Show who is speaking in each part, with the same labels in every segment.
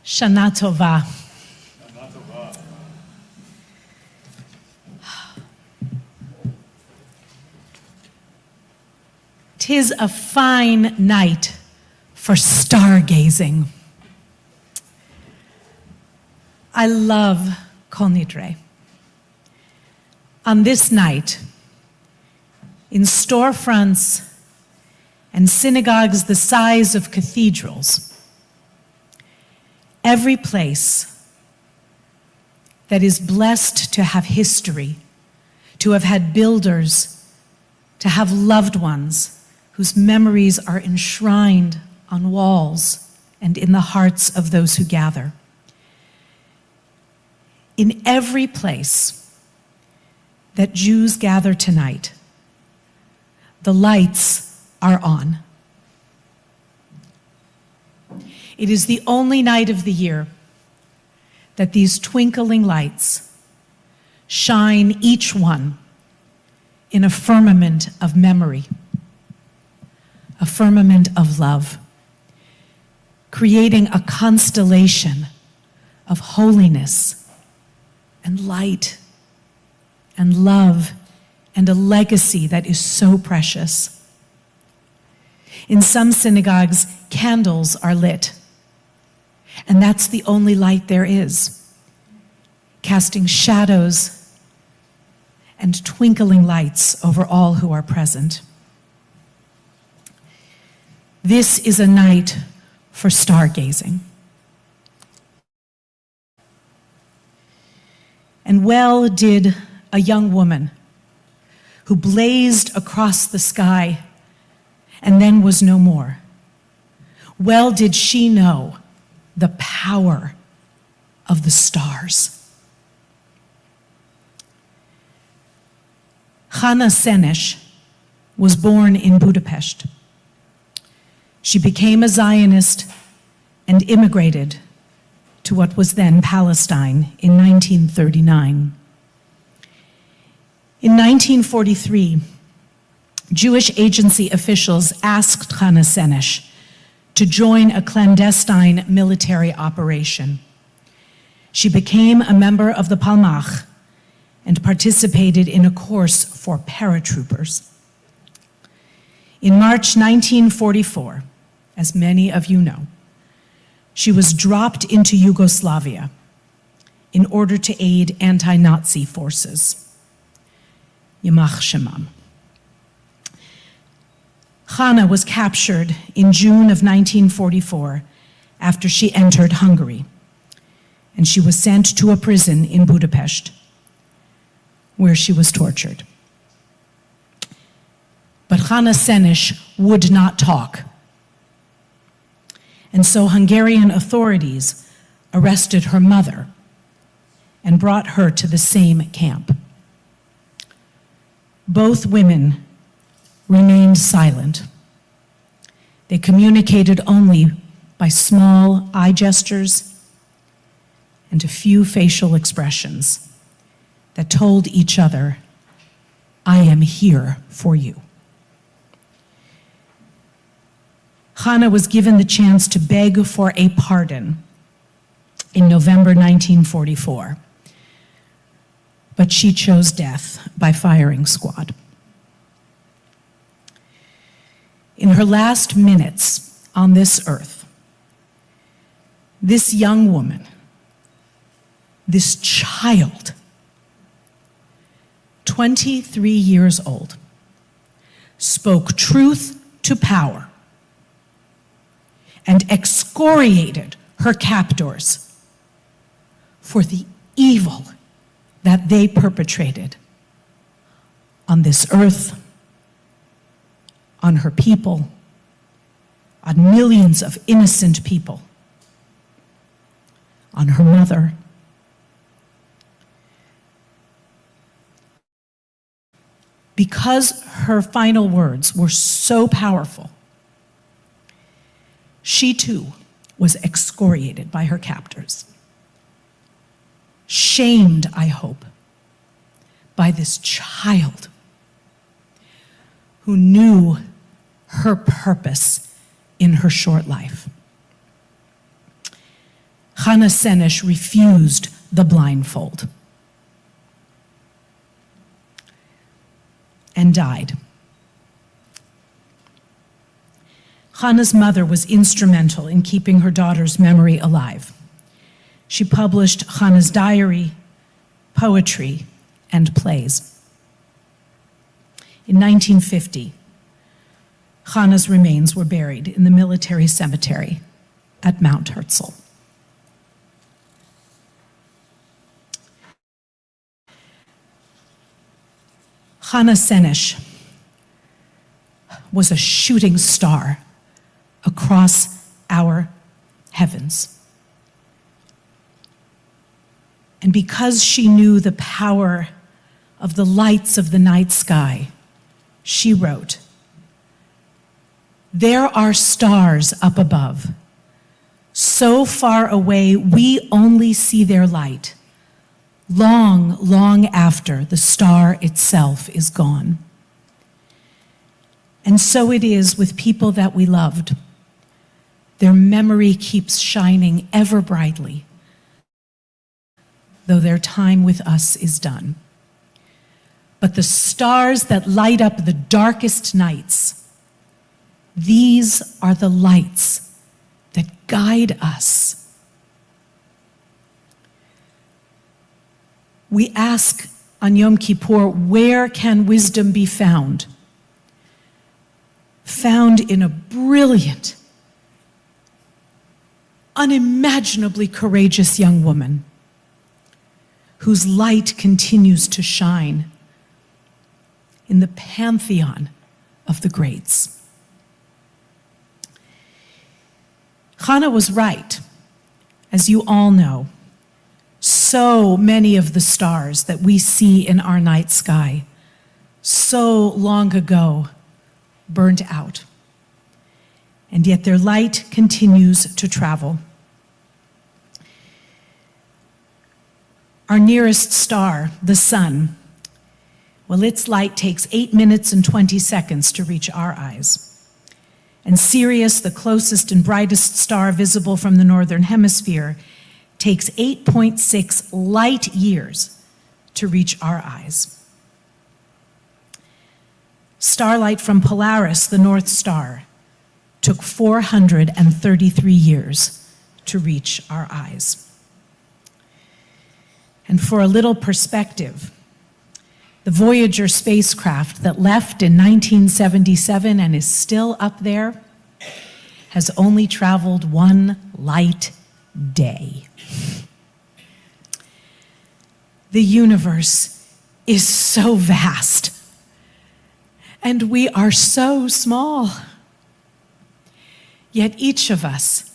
Speaker 1: Shana Tova. Tis a fine night for stargazing. I love Kol Nidre. On this night, in storefronts and synagogues the size of cathedrals, every place that is blessed to have history, to have had builders, to have loved ones whose memories are enshrined on walls and in the hearts of those who gather. In every place that Jews gather tonight, the lights are on. It is the only night of the year that these twinkling lights shine, each one in a firmament of memory, a firmament of love, creating a constellation of holiness and light and love and a legacy that is so precious. In some synagogues, candles are lit, and that's the only light there is, casting shadows and twinkling lights over all who are present. This is a night for stargazing. And well did a young woman who blazed across the sky and then was no more. Well did she know the power of the stars. Chana Senesh was born in Budapest. She became a Zionist and immigrated to what was then Palestine in 1939. In 1943, Jewish agency officials asked Chana Senesh to join a clandestine military operation. She became a member of the Palmach and participated in a course for paratroopers. In March 1944, as many of you know, she was dropped into Yugoslavia in order to aid anti-Nazi forces. Yamach Shemam. Chana was captured in June of 1944 after she entered Hungary, and she was sent to a prison in Budapest, where she was tortured. But Chana Senesh would not talk. And so Hungarian authorities arrested her mother and brought her to the same camp. Both women remained silent. They communicated only by small eye gestures and a few facial expressions that told each other, "I am here for you." Chana was given the chance to beg for a pardon in November 1944, but she chose death by firing squad. In her last minutes on this earth, this young woman, this child, 23 years old, spoke truth to power and excoriated her captors for the evil that they perpetrated on this earth, on her people, on millions of innocent people, on her mother. Because her final words were so powerful, she too was excoriated by her captors. Shamed, I hope, by this child who knew her purpose in her short life. Chana Senesh refused the blindfold and died. Chana's mother was instrumental in keeping her daughter's memory alive. She published Chana's diary, poetry, and plays. In 1950, Chana's remains were buried in the military cemetery at Mount Herzl. Chana Senesh was a shooting star across our heavens. And because she knew the power of the lights of the night sky, she wrote, "There are stars up above, so far away we only see their light, long, long after the star itself is gone." And so it is with people that we loved. Their memory keeps shining ever brightly, though their time with us is done. But the stars that light up the darkest nights, these are the lights that guide us. We ask on Yom Kippur, where can wisdom be found? Found in a brilliant, unimaginably courageous young woman whose light continues to shine in the pantheon of the greats. Chana was right, as you all know. So many of the stars that we see in our night sky, so long ago, burnt out. And yet their light continues to travel. Our nearest star, the sun, well, its light takes 8 minutes and 20 seconds to reach our eyes. And Sirius, the closest and brightest star visible from the northern hemisphere, takes 8.6 light years to reach our eyes. Starlight from Polaris, the North Star, took 433 years to reach our eyes. And for a little perspective, the Voyager spacecraft that left in 1977 and is still up there has only traveled one light day. The universe is so vast, and we are so small. Yet each of us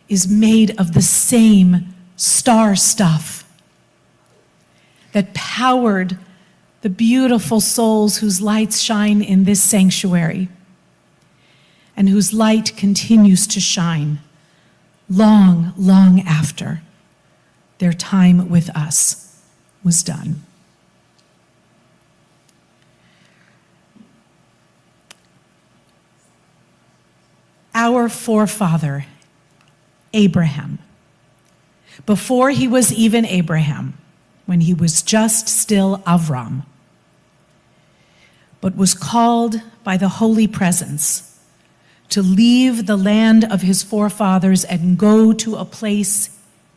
Speaker 1: is made of the same star stuff that powered the beautiful souls whose lights shine in this sanctuary and whose light continues to shine long, long after their time with us was done. Our forefather, Abraham, before he was even Abraham, when he was just still Avram, but was called by the Holy Presence to leave the land of his forefathers and go to a place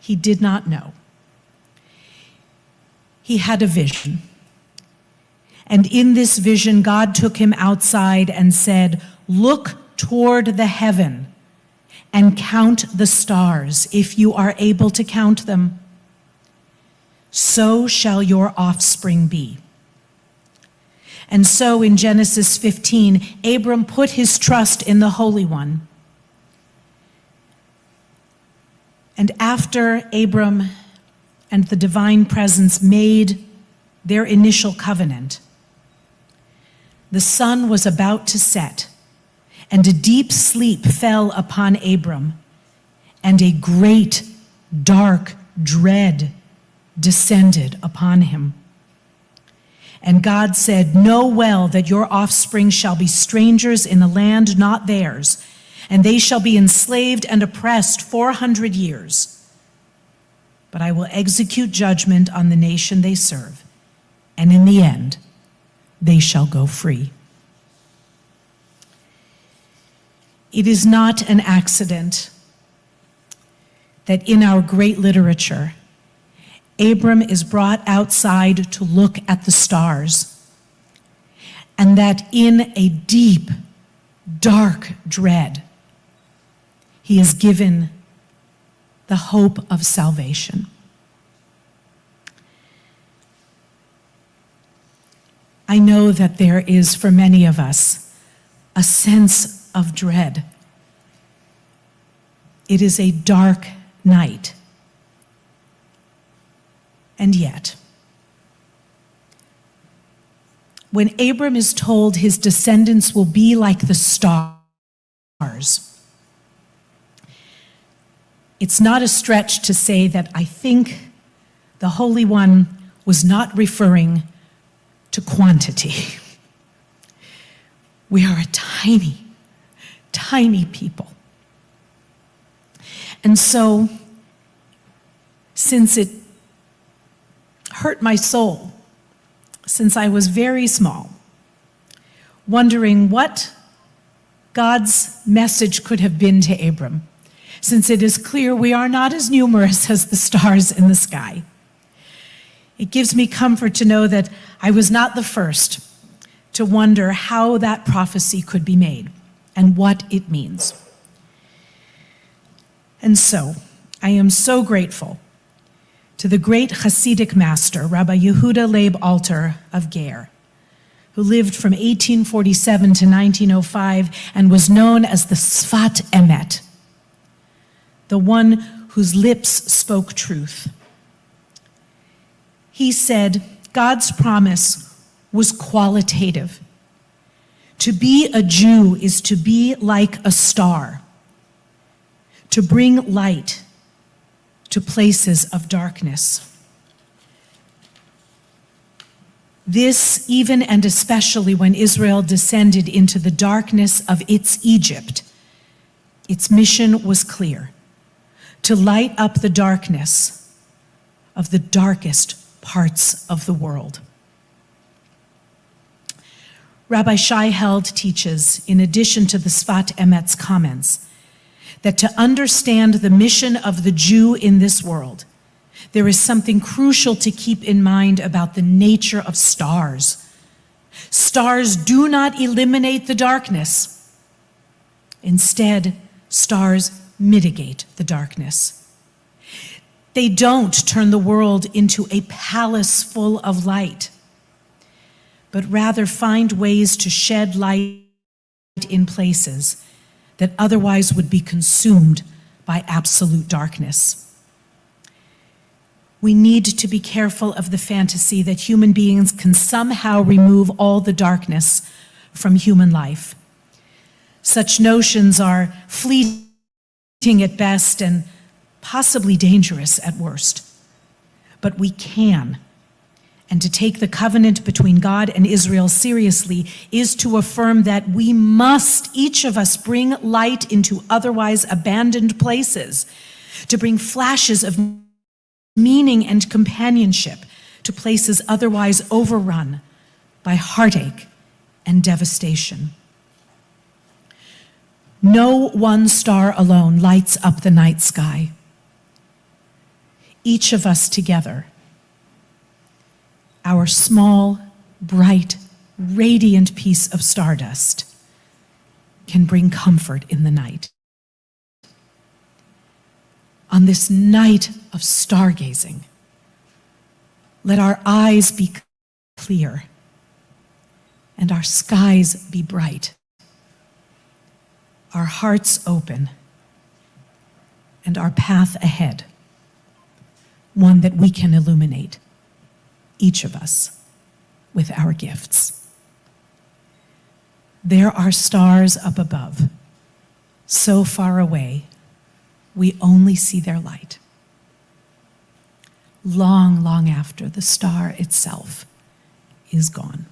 Speaker 1: he did not know. He had a vision. And in this vision, God took him outside and said, "Look toward the heaven and count the stars, if you are able to count them. So shall your offspring be." And so in Genesis 15, Abram put his trust in the Holy One. And after Abram and the divine presence made their initial covenant, the sun was about to set, and a deep sleep fell upon Abram, and a great, dark dread descended upon him. And God said, "Know well that your offspring shall be strangers in a land not theirs, and they shall be enslaved and oppressed 400 years. but I will execute judgment on the nation they serve, and in the end, they shall go free. It is not an accident that in our great literature, Abram is brought outside to look at the stars, and that in a deep, dark dread, he is given the hope of salvation. I know that there is, for many of us, a sense of dread. It is a dark night. And yet, when Abram is told his descendants will be like the stars, it's not a stretch to say that I think the Holy One was not referring to quantity. We are a tiny, tiny people. And so, since it hurt my soul, since I was very small, wondering what God's message could have been to Abram, since it is clear we are not as numerous as the stars in the sky. It gives me comfort to know that I was not the first to wonder how that prophecy could be made and what it means. And so, I am so grateful to the great Hasidic master, Rabbi Yehuda Leib Alter of Ger, who lived from 1847 to 1905 and was known as the Sfat Emet, the one whose lips spoke truth. He said God's promise was qualitative. To be a Jew is to be like a star, to bring light to places of darkness. This, even and especially when Israel descended into the darkness of its Egypt, its mission was clear: to light up the darkness of the darkest parts of the world. Rabbi Shai Held teaches, in addition to the Sfat Emet's comments, that to understand the mission of the Jew in this world, there is something crucial to keep in mind about the nature of stars. Stars do not eliminate the darkness. Instead, stars mitigate the darkness. They don't turn the world into a palace full of light, but rather find ways to shed light in places that otherwise would be consumed by absolute darkness. We need to be careful of the fantasy that human beings can somehow remove all the darkness from human life. Such notions are fleeting at best and possibly dangerous at worst. But we can. And to take the covenant between God and Israel seriously is to affirm that we must, each of us, bring light into otherwise abandoned places, to bring flashes of meaning and companionship to places otherwise overrun by heartache and devastation. No one star alone lights up the night sky. Each of us together, our small, bright, radiant piece of stardust, can bring comfort in the night. On this night of stargazing, let our eyes be clear and our skies be bright, our hearts open, and our path ahead, one that we can illuminate, each of us, with our gifts. There are stars up above, so far away, we only see their light. Long, long after the star itself is gone.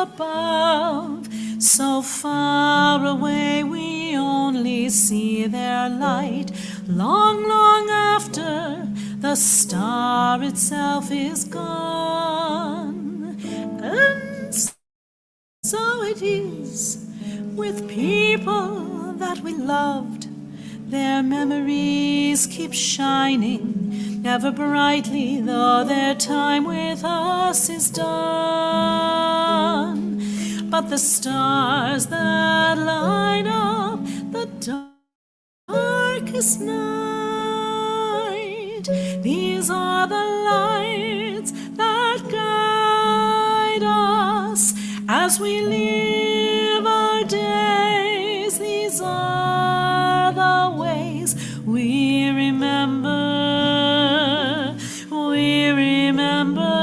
Speaker 2: above, so far away we only see their light, long, long after the star itself is gone. And so it is with people that we loved. Their memories keep shining ever brightly, though their time with us is done. But the stars that light up the darkest night, these are the lights that guide us as we live our days. These are the ways we remember. We remember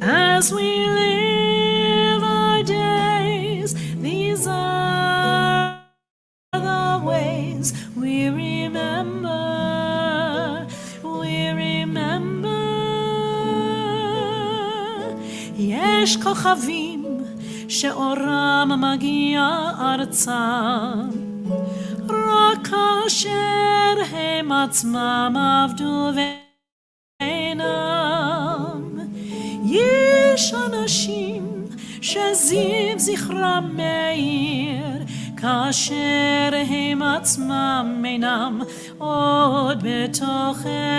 Speaker 2: as we live our days. These are the ways we remember. We remember. יש כוכבים שאורם מגיע ארצה, רק כאשר הם עצמם עבדו ואינם. יש אנשים שזיו זכרם מאיר, כאשר הם עצמם אינם עוד בתוכנו.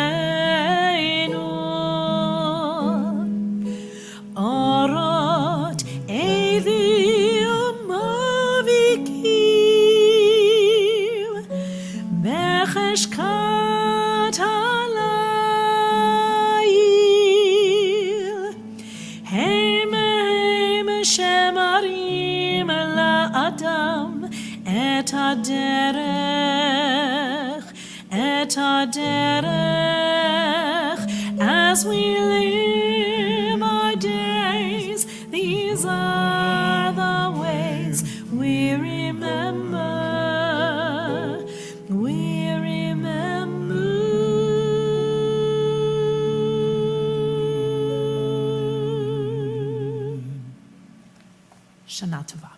Speaker 2: אורות עבי ומבהיקים בחשכת הליל, הם שמראים לאדם את הדרך, את הדרך. As we live our days, these are the ways we remember. We remember. Shana Tova.